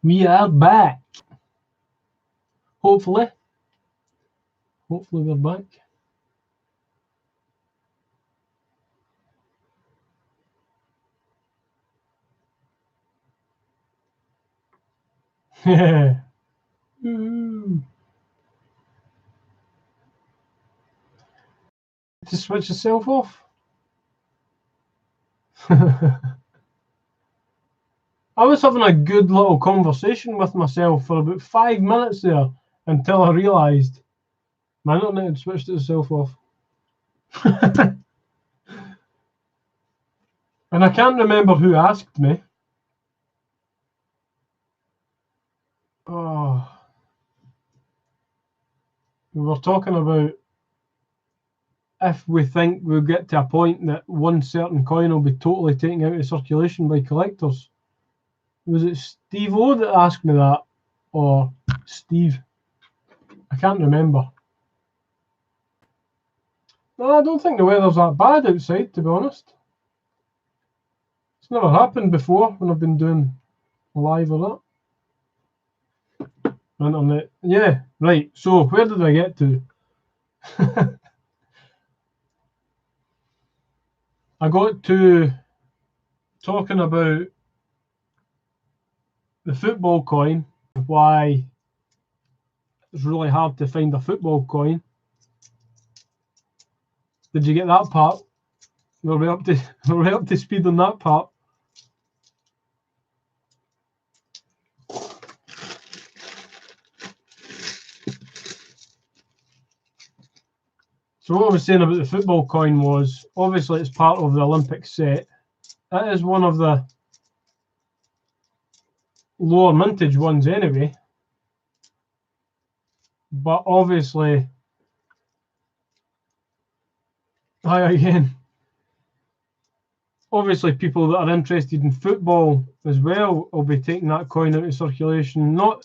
We are back. Hopefully we're back. To switch yourself off. I was having a good little conversation with myself for about 5 minutes there until I realised my internet had switched itself off. And I can't remember who asked me. Oh, we were talking about if we think we'll get to a point that one certain coin will be totally taken out of circulation by collectors. Was it Steve O that asked me that? Or Steve? I can't remember. No, I don't think the weather's that bad outside, to be honest. It's never happened before when I've been doing live or that. Internet. Yeah, right. So where did I get to? I got to talking about the football coin, why it's really hard to find a football coin. Did you get that part? We're way up to speed on that part. So what I was saying about the football coin was, obviously it's part of the Olympic set. It is one of the lower mintage ones anyway. But obviously, obviously people that are interested in football as well will be taking that coin out of circulation. Not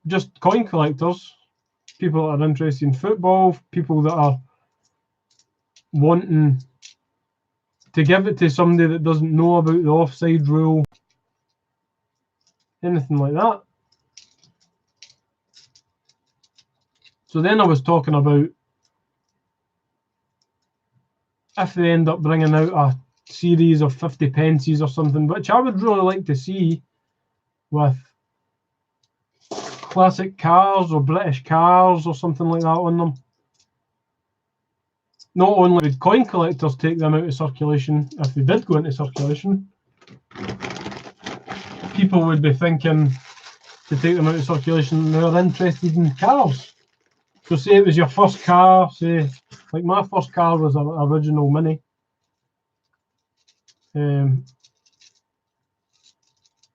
just coin collectors. People that are interested in football, people that are wanting to give it to somebody that doesn't know about the offside rule, anything like that. So then I was talking about if they end up bringing out a series of 20p's or something, which I would really like to see with classic cars or British cars or something like that on them. Not only would coin collectors take them out of circulation, if they did go into circulation, people would be thinking to take them out of circulation, they're interested in cars. So say it was your first car, say, like my first car was an original Mini.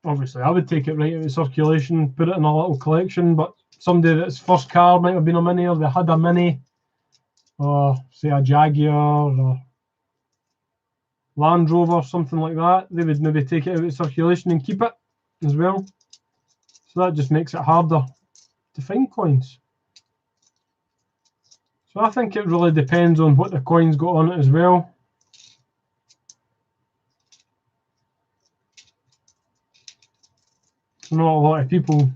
Obviously, I would take it right out of circulation, put it in a little collection, but somebody that's first car might have been a Mini, or they had a Mini, or say a Jaguar, or Land Rover, something like that. They would maybe take it out of circulation and keep it as well. So that just makes it harder to find coins. So I think it really depends on what the coin's got on it as well. Not a lot of people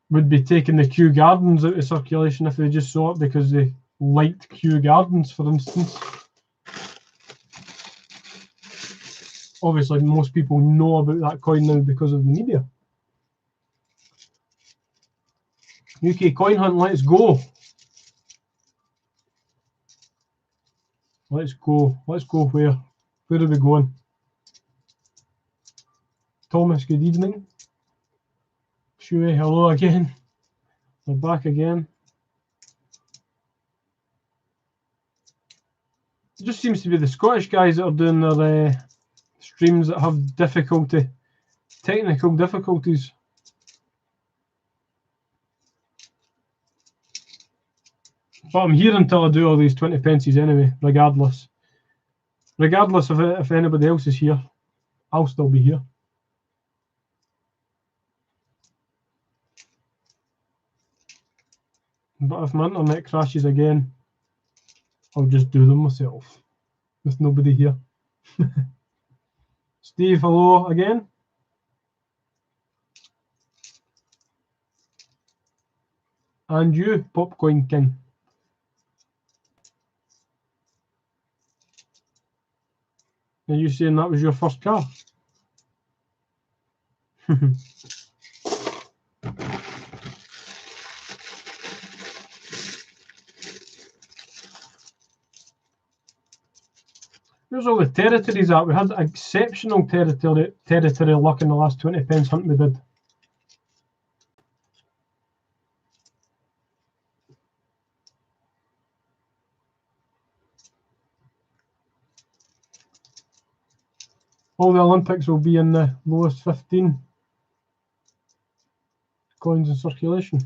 would be taking the Kew Gardens out of circulation if they just saw it because they liked Kew Gardens, for instance. Obviously, most people know about that coin now because of the media. UK coin hunt, let's go. Let's go. Let's go where? Where are we going? Thomas, good evening. Shui, hello again. We're back again. It just seems to be the Scottish guys that are doing their streams that have technical difficulties. But I'm here until I do all these 20p's anyway, regardless. Regardless of if anybody else is here, I'll still be here. But if my internet crashes again, I'll just do them myself with nobody here. Steve, hello again. And you, Popcoin King. Are you saying that was your first car? Where's all the territories at? We had exceptional territory luck in the last 20p hunt we did. All the Olympics will be in the lowest 15 coins in circulation.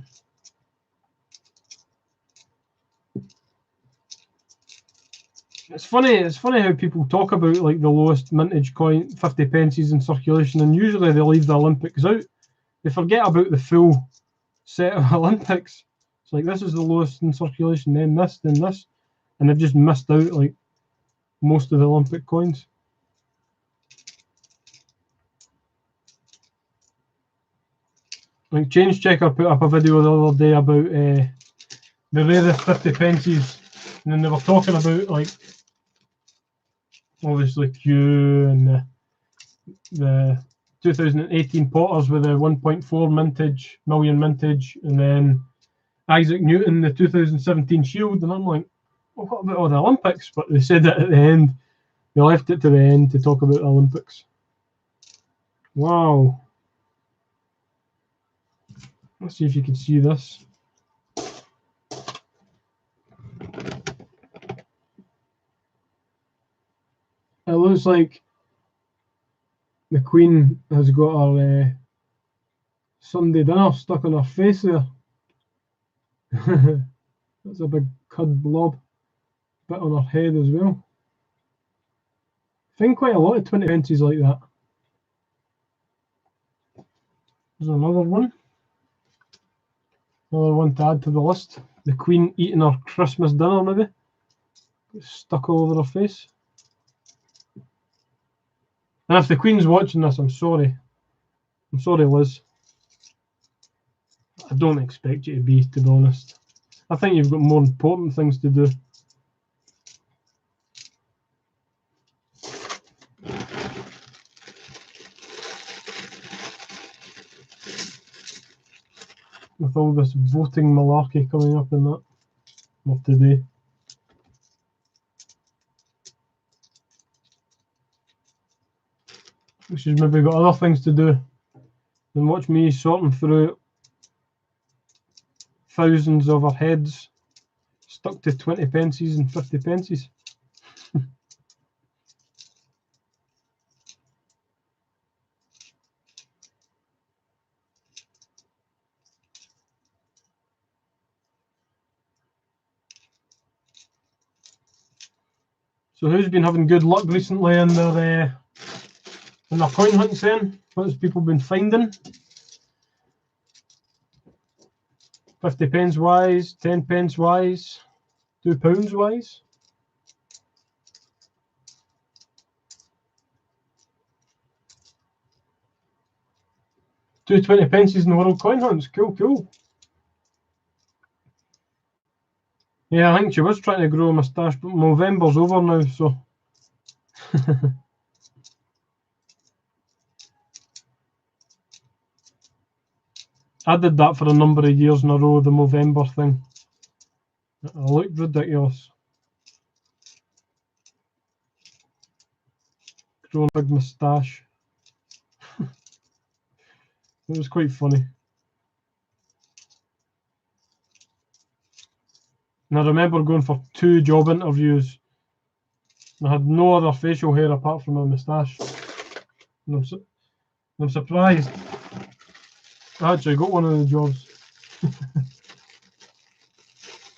It's funny how people talk about like the lowest mintage coin 50p in circulation, and usually they leave the Olympics out. They forget about the full set of Olympics. It's like this is the lowest in circulation, then this, and they've just missed out like most of the Olympic coins. Like Change Checker put up a video the other day about the rarest 50p, and then they were talking about like obviously Q and the 2018 Potters with the 1.4 million mintage, and then Isaac Newton, the 2017 Shield, and I'm like, well, what about all the Olympics? But they said that at the end, they left it to the end to talk about the Olympics. Wow. Let's see if you can see this. It looks like the Queen has got her Sunday dinner stuck on her face there. That's a big cud blob bit on her head as well. I think quite a lot of 20p like that. There's another one. Another one to add to the list. The Queen eating her Christmas dinner, maybe. It's stuck all over her face. And if the Queen's watching this, I'm sorry. I'm sorry, Liz. I don't expect you to be honest. I think you've got more important things to do. With all this voting malarkey coming up in that. Not today. She's maybe got other things to do than watch me sorting through thousands of her heads stuck to 20p and 50p. So who's been having good luck recently in their coin hunts then? What's people been finding? 50p wise, 10p wise, £2 wise. Two 20p in the world coin hunts. Cool, cool. Yeah, I think she was trying to grow a moustache, but November's over now, so. I did that for a number of years in a row, the Movember thing. I looked ridiculous. Growing a big moustache. It was quite funny. And I remember going for 2 job interviews. I had no other facial hair apart from my moustache. And I'm surprised. I actually got one of the jobs.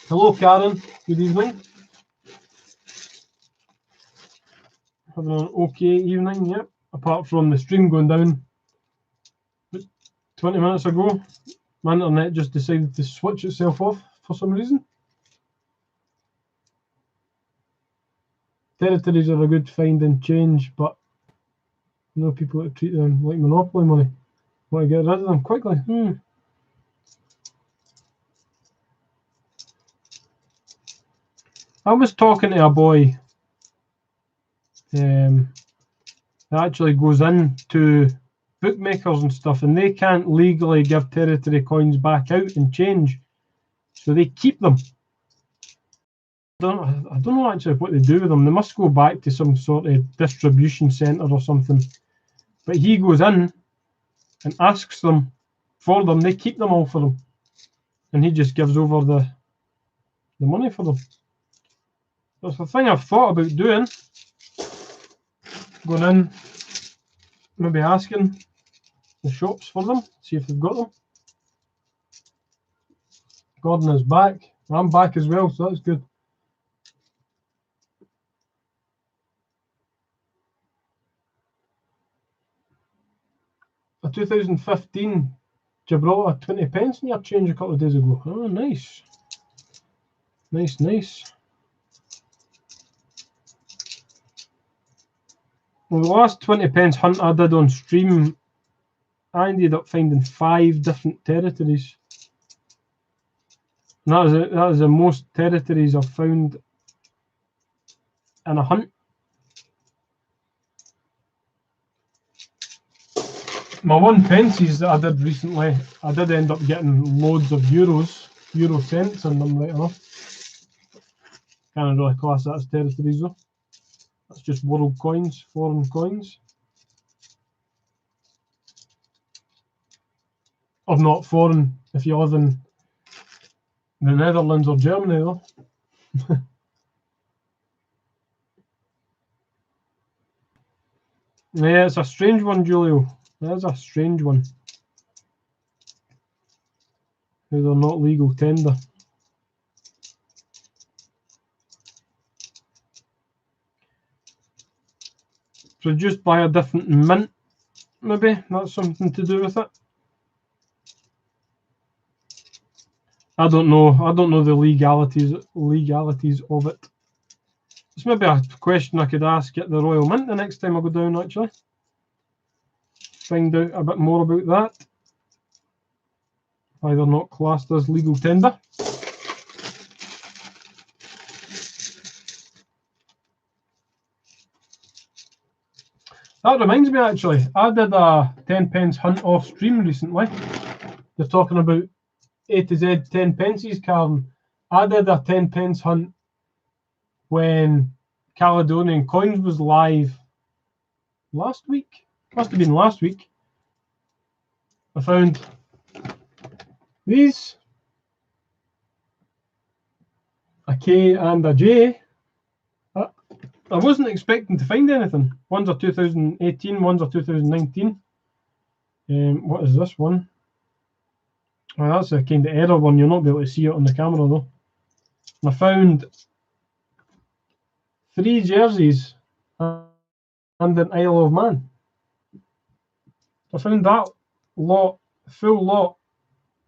Hello, Karen. Good evening. Having an okay evening, yep. Apart from the stream going down 20 minutes ago. My internet just decided to switch itself off for some reason. Territories are a good find and change, but You know, people that treat them like monopoly money. Want to get rid of them quickly. I was talking to a boy that actually goes into bookmakers and stuff, and they can't legally give territory coins back out and change, so they keep them. I don't know actually what they do with them. They must go back to some sort of distribution centre or something. But he goes in and asks them for them. They keep them all for him, and he just gives over the money for them. That's the thing I've thought about doing. Going in, maybe asking the shops for them, see if they've got them. Gordon is back. I'm back as well, so that's good. A 2015 Gibraltar 20 pence in your change a couple of days ago. Oh, nice. Nice, nice. Well, the last 20 pence hunt I did on stream, I ended up finding 5 different territories. And that is the most territories I've found in a hunt. My 1p that I did recently, I did end up getting loads of euro cents in them, right enough. Can't really class that as territories though. That's just world coins, foreign coins. Or not foreign if you live in the Netherlands or Germany though. Yeah, it's a strange one, Julio. That is a strange one. They're not legal tender. Produced by a different mint, maybe that's something to do with it. I don't know. I don't know the legalities of it. It's maybe a question I could ask at the Royal Mint the next time I go down, actually. Find out a bit more about that. Why they're not classed as legal tender. That reminds me, actually, I did a 10 pence hunt off stream recently. They're talking about A to Z 10 pences, Karen. I did a 10 pence hunt when Caledonian Coins was live last week. Must have been last week. I found these, a K and a J. I wasn't expecting to find anything. One's a 2018, one's a 2019. What is this one? Well, that's a kind of error one. You'll not be able to see it on the camera though. And I found 3 jerseys and an Isle of Man. I found that lot, full lot.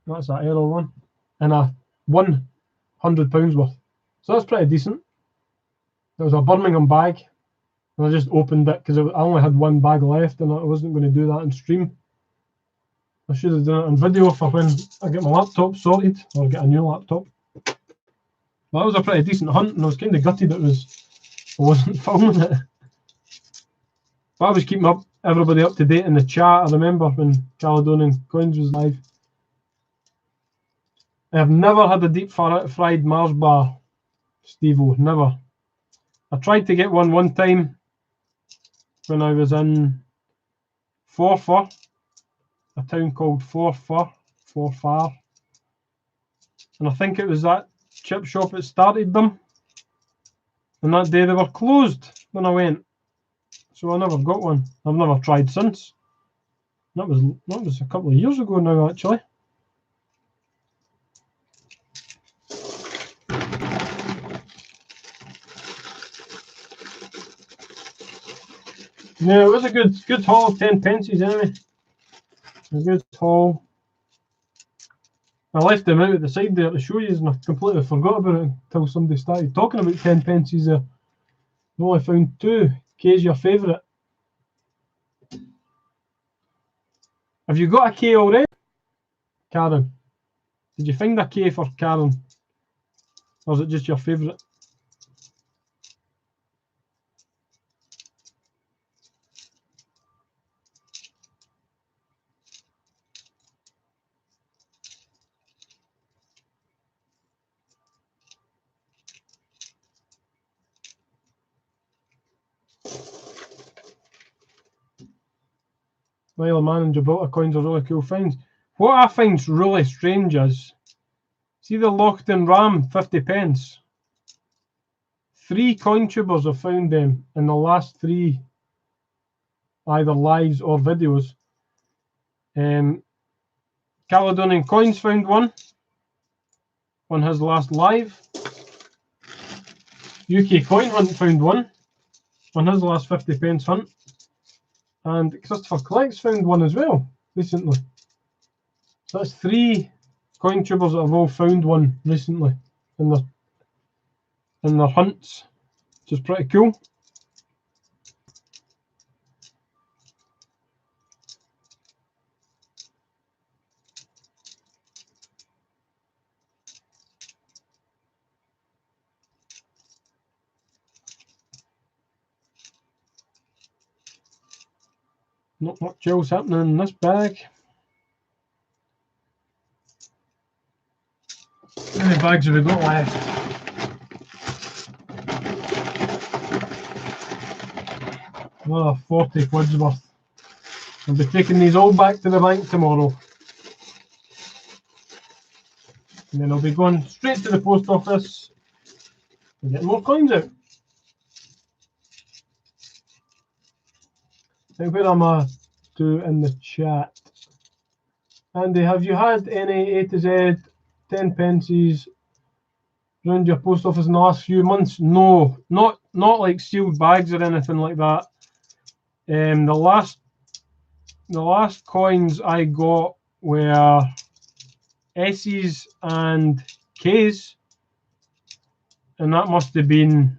That's that error one, and a £100 worth. So that's pretty decent. It was a Birmingham bag, and I just opened it because I only had 1 bag left, and I wasn't going to do that on stream. I should have done it on video for when I get my laptop sorted or get a new laptop. But that was a pretty decent hunt, and I was kind of gutted I wasn't filming it. But I was keeping everybody up to date in the chat. I remember when Caledonian Coins was live. I have never had a deep fried Mars bar, Steve-O, never. I tried to get one time when I was in Forfar, a town called Forfar, and I think it was that chip shop that started them, and that day they were closed when I went, so I never got one. I've never tried since. That was a couple of years ago now, actually. Yeah, it was a good haul, 10 pences anyway. A good haul. I left them out at the side there to show you, and I completely forgot about it until somebody started talking about 10 pences there. I've only found 2. K's your favourite. Have you got a K already, Karen? Did you find a K for Karen? Or is it just your favourite? Mile Man and Gibraltar coins are really cool finds. What I find's really strange is, see the Lockton Ram 50p? 3 coin tubers have found them in the last 3 either lives or videos. Caledonian Coins found one on his last live. UK Coin Hunt found one on his last 50p hunt. And Christopher Collects found one as well recently. So that's 3 coin tubers that have all found one recently in their hunts, which is pretty cool. Not much else happening in this bag. How many bags have we got left? Oh, 40 quid's worth. I'll be taking these all back to the bank tomorrow. And then I'll be going straight to the post office and getting more coins out. Now, where am I to in the chat? Andy, have you had any A to Z 10p's around your post office in the last few months? No, not like sealed bags or anything like that. The last coins I got were S's and K's, and that must have been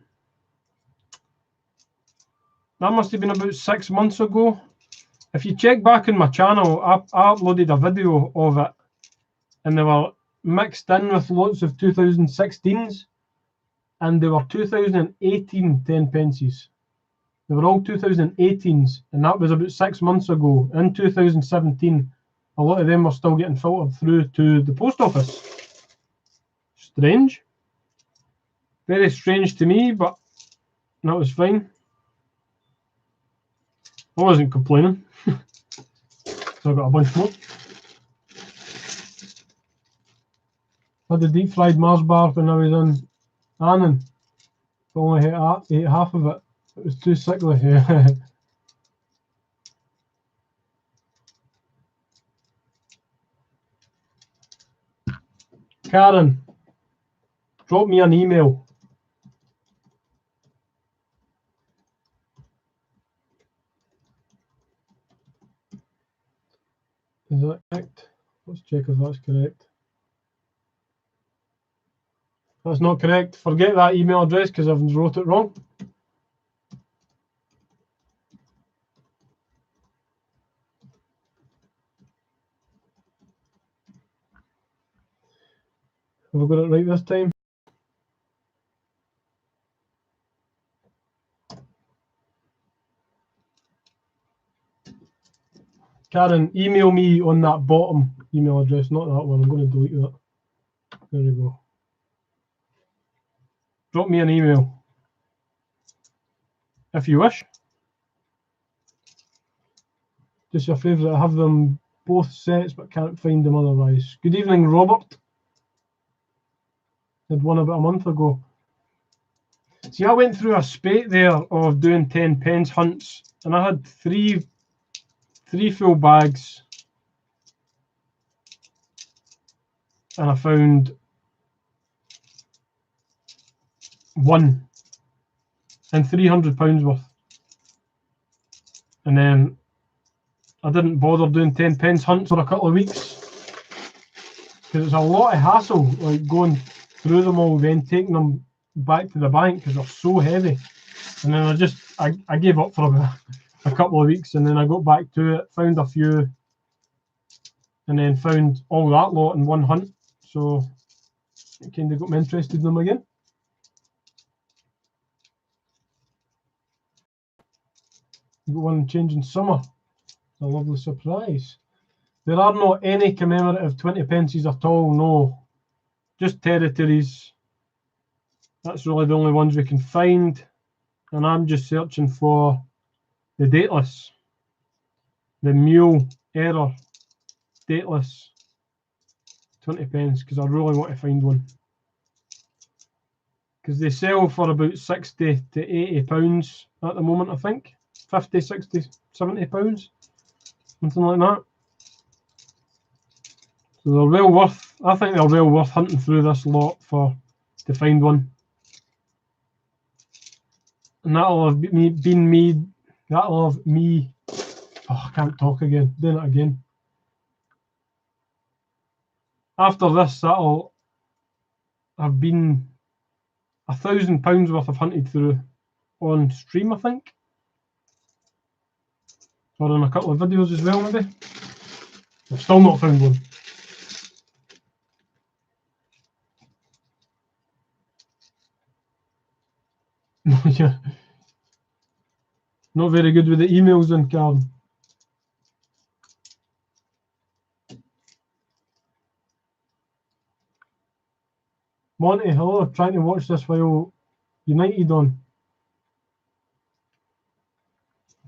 about 6 months ago. If you check back in my channel, I uploaded a video of it, and they were mixed in with lots of 2016s, and they were 2018 10p's. They were all 2018s, and that was about 6 months ago. In 2017, a lot of them were still getting filtered through to the post office. Strange. Very strange to me, but that was fine. I wasn't complaining. So I got a bunch more. Had the deep fried Mars bar when I was in Annan. I only ate half of it. It was too sickly. Karen, drop me an email. Is that correct? Let's check if that's correct. That's not correct. Forget that email address because I've wrote it wrong. Have I got it right this time? Karen, email me on that bottom email address, not that one. I'm going to delete that. There we go. Drop me an email if you wish. Just your favourite. I have them both sets but can't find them otherwise. Good evening, Robert. Had one about a month ago. See, I went through a spate there of doing 10p hunts, and I had three full bags, and I found one and £300 worth. And then I didn't bother doing 10p hunts for a couple of weeks because it's a lot of hassle, like going through them all, then taking them back to the bank because they're so heavy. And then I gave up for a couple of weeks, and then I got back to it, found a few, and then found all that lot in one hunt. So it kind of got me interested in them again. Got one changing summer. A lovely surprise. There are not any commemorative 20p's at all, no. Just territories. That's really the only ones we can find. And I'm just searching for the dateless. The mule error dateless 20p's, because I really want to find one. Because they sell for about 60 to 80 pounds at the moment, I think. 50, 60, 70 pounds. Something like that. So they're well worth, I think they're well worth hunting through this lot to find one. And that'll have been me, oh, I can't talk again, doing it again. After this, that'll have been £1,000 worth of hunted through on stream, I think. Or in a couple of videos as well, maybe. I've still not found one. Yeah. Not very good with the emails in, Karen. Monty, hello, trying to watch this while United on.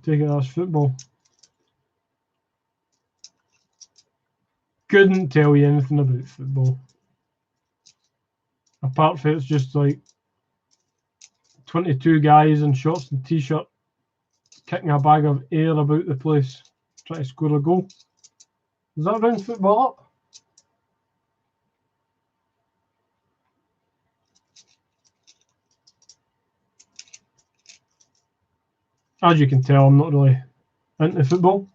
Take it as football. Couldn't tell you anything about football. Apart from it's just like 22 guys in shorts and t-shirt kicking a bag of air about the place, trying to score a goal. Does that round football up? As you can tell, I'm not really into football.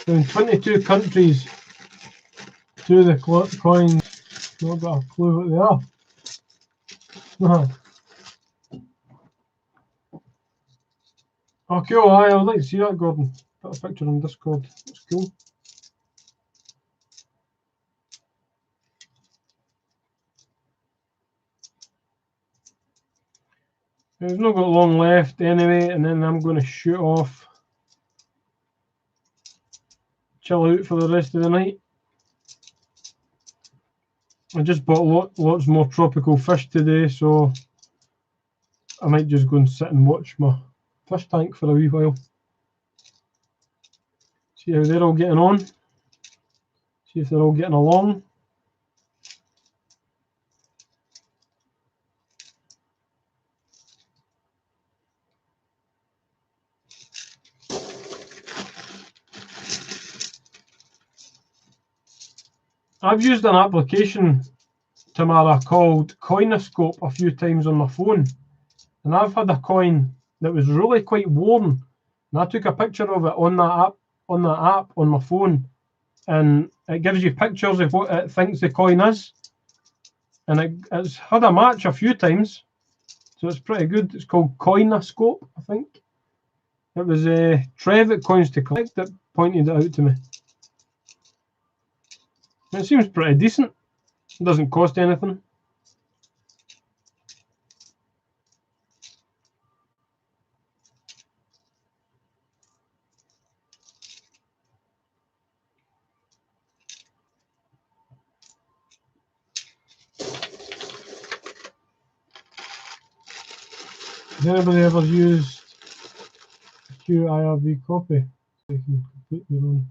In 22 countries, two of the coins, not got a clue what they are. Oh, cool. I would like to see that, Gordon. Put a picture on Discord. That's cool. We've not got long left anyway, and then I'm going to shoot off. Chill out for the rest of the night. I just bought lots more tropical fish today, so I might just go and sit and watch my fish tank for a wee while. See how they're all getting on. See if they're all getting along. I've used an application, Tamara, called Coinoscope a few times on my phone, and I've had a coin that was really quite worn, and I took a picture of it on that app on my phone, and it gives you pictures of what it thinks the coin is, and it's had a match a few times, so it's pretty good. It's called Coinoscope, I think. It was Trev at Coins to Collect that pointed it out to me. It seems pretty decent. It doesn't cost anything. Has anybody ever used QIRB copy? They can complete their own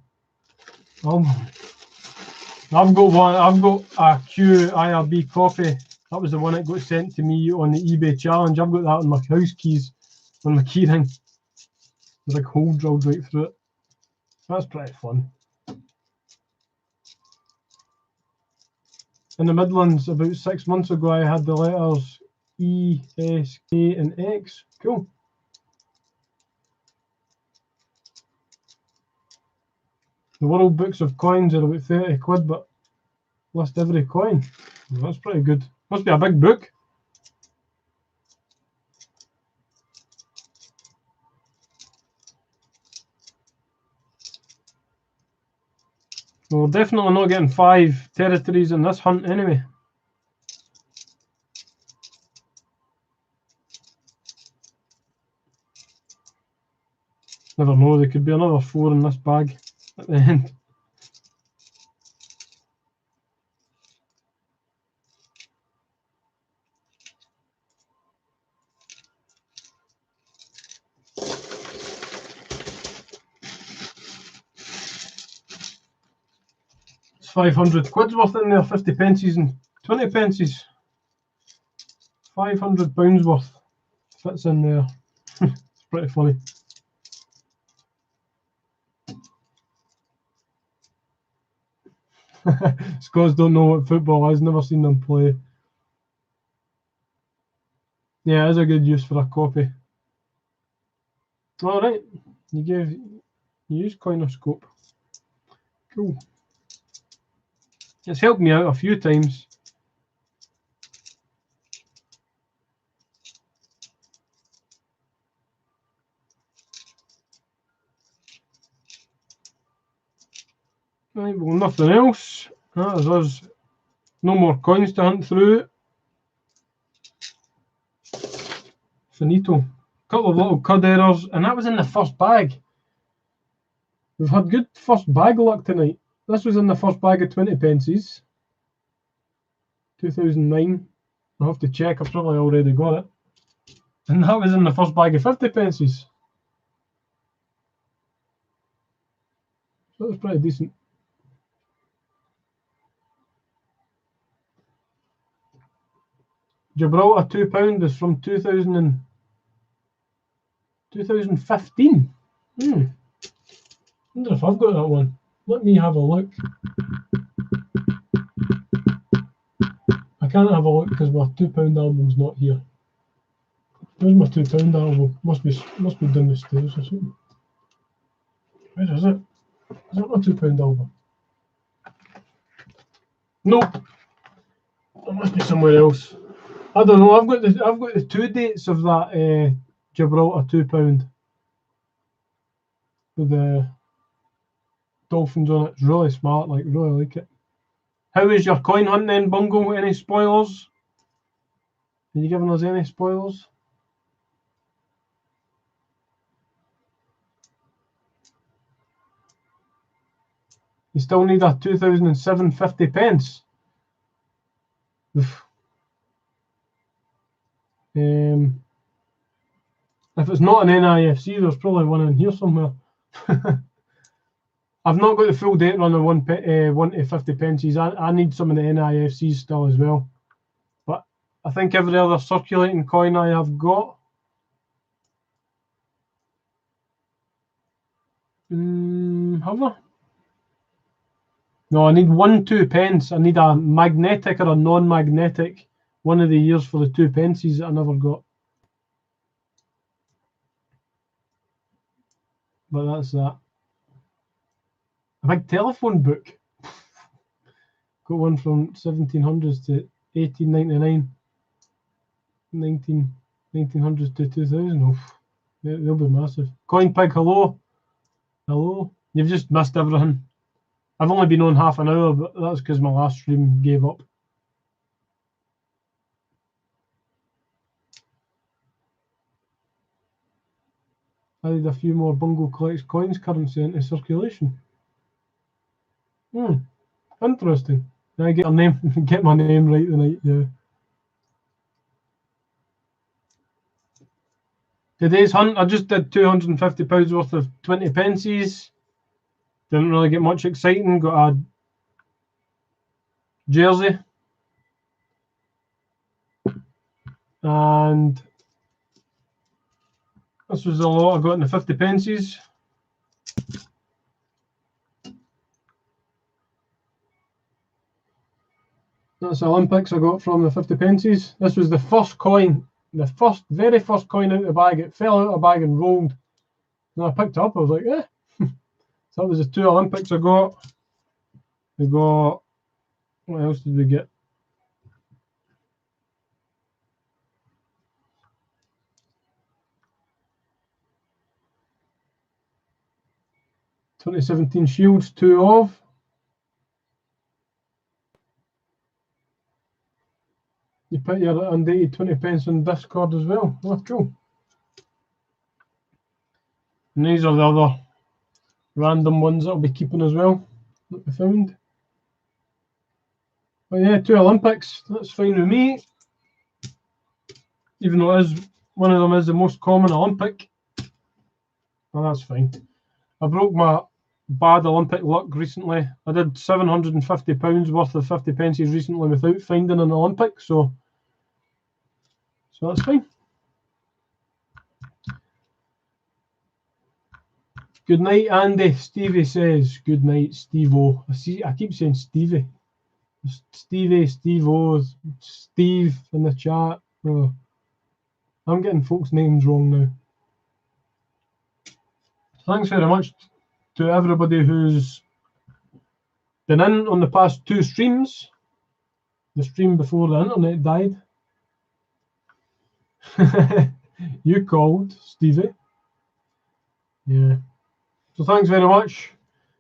album. I've got one. I've got a QIRB copy. That was the one that got sent to me on the eBay challenge. I've got that on my house keys, on my keyring. There's like hole drilled right through it. That's pretty fun. In the Midlands, about 6 months ago, I had the letters E, S, K, and X. Cool. The World Books of Coins are about 30 quid, but list every coin. That's pretty good. Must be a big book. We're definitely not getting 5 territories in this hunt anyway. Never know, there could be another 4 in this bag at the end. It's 500 quid's worth in there, 50 pences and 20 pences. £500 worth fits in there. It's pretty funny. Scots don't know what football is, never seen them play. Yeah, it is a good use for a copy. Alright, you used Coinoscope. Cool. It's helped me out a few times. Right, well, nothing else. That is us. No more coins to hunt through. Finito. Couple of little cud errors, and that was in the first bag. We've had good first bag luck tonight. This was in the first bag of 20 pences. 2009. I'll have to check, I've probably already got it. And that was in the first bag of 50 pences. So that was pretty decent. Gibraltar £2 is from 2015. I wonder if I've got that one. Let me have a look. I can't have a look because my £2 album's not here. Where's my £2 album? Must be down the stairs or something. Where is it? Is that my £2 album? Nope. It must be somewhere else. I don't know. I've got the 2 dates of that Gibraltar £2 with the dolphins on it. It's really smart. Like, really like it. How is your coin hunt then, Bungo? Any spoilers? Are you giving us any spoilers? You still need a 2007 50 pence. If it's not an NIFC, there's probably one in here somewhere. I've not got the full date run of 1 to 50 pences. I need some of the NIFCs still as well. But I think every other circulating coin I have got. Have I? No, I need 1 2 pence. I need a magnetic or a non-magnetic one of the years for the 2 pences that I never got. But that's that. A big telephone book. Got one from 1700s to 1899. 1900s to 2000. Oh, they'll be massive. Coin Pig, hello. Hello. You've just missed everything. I've only been on half an hour, but that's because my last stream gave up. Added a few more Bungo collects coins currency into circulation. Interesting. I get my name right tonight, yeah. Today's hunt, I just did £250 worth of 20 pences. Didn't really get much exciting. Got a jersey. And this was a lot I got in the 50 pences. That's the Olympics I got from the 50 pences. This was the first coin, very first coin out of the bag. It fell out of the bag and rolled. And I picked it up, I was like, eh. So that was the 2 Olympics I got. We got, what else did we get? '17 Shields, 2 of. put your undated 20 pence on Discord as well. Oh, cool. And these are the other random ones that I'll be keeping as well that I found. But yeah, 2 Olympics. That's fine with me. Even though it is, one of them is the most common Olympic. Well, that's fine. I broke my bad Olympic luck recently. I did £750 worth of 50 pences recently without finding an Olympic, so that's fine. Good night, Andy. Stevie says, good night, Steve-O. I keep saying Stevie. Stevie, Steve-O, Steve in the chat. Oh, I'm getting folks' names wrong now. Thanks very much to everybody who's been in on the past 2 streams. The stream before the internet died. You called, Stevie. Yeah. So thanks very much.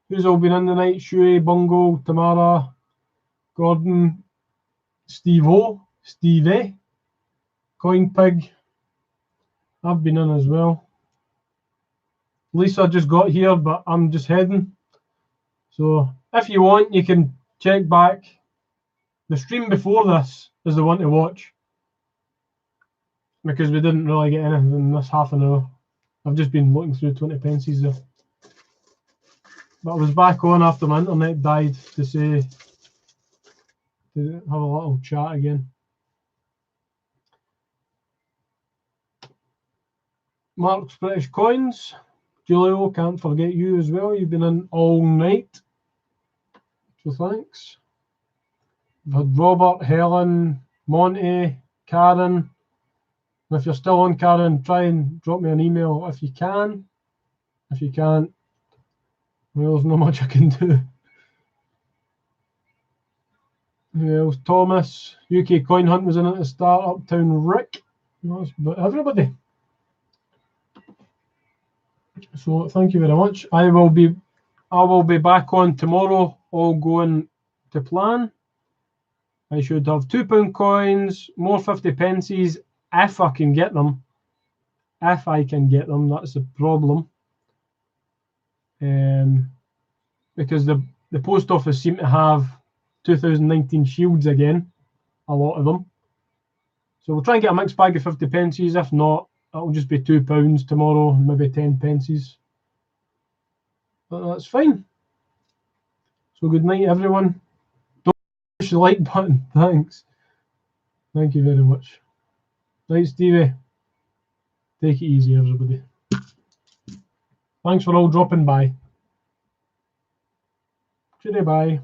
Who's all been in tonight? Shui, Bungo, Tamara, Gordon, Steve-O, Stevie, Coin Pig. I've been in as well. Lisa just got here, but I'm just heading. So if you want, you can check back. The stream before this is the one to watch, because we didn't really get anything in this half an hour. I've just been looking through 20 pences there. But I was back on after my internet died to say, to have a little chat again. Mark's British Coins. Julio, can't forget you as well. You've been in all night. So thanks. We've had Robert, Helen, Monty, Karen. And if you're still on, Karen, try and drop me an email if you can. If you can't, well, there's not much I can do. Who else? Thomas. UK Coin Hunt was in at the start. Uptown Rick. That's everybody. So thank you very much. I will be back on tomorrow, all going to plan. I should have £2 coins, more 50 pences if I can get them. If I can get them, that's the problem. Because the post office seem to have 2019 shields again, a lot of them. So we'll try and get a mixed bag of 50 pences. If not, it'll just be £2 tomorrow, maybe 10 pences. But that's fine. So good night, everyone. Don't push the like button. Thanks. Thank you very much. Right, Stevie. Take it easy, everybody. Thanks for all dropping by. Goodbye.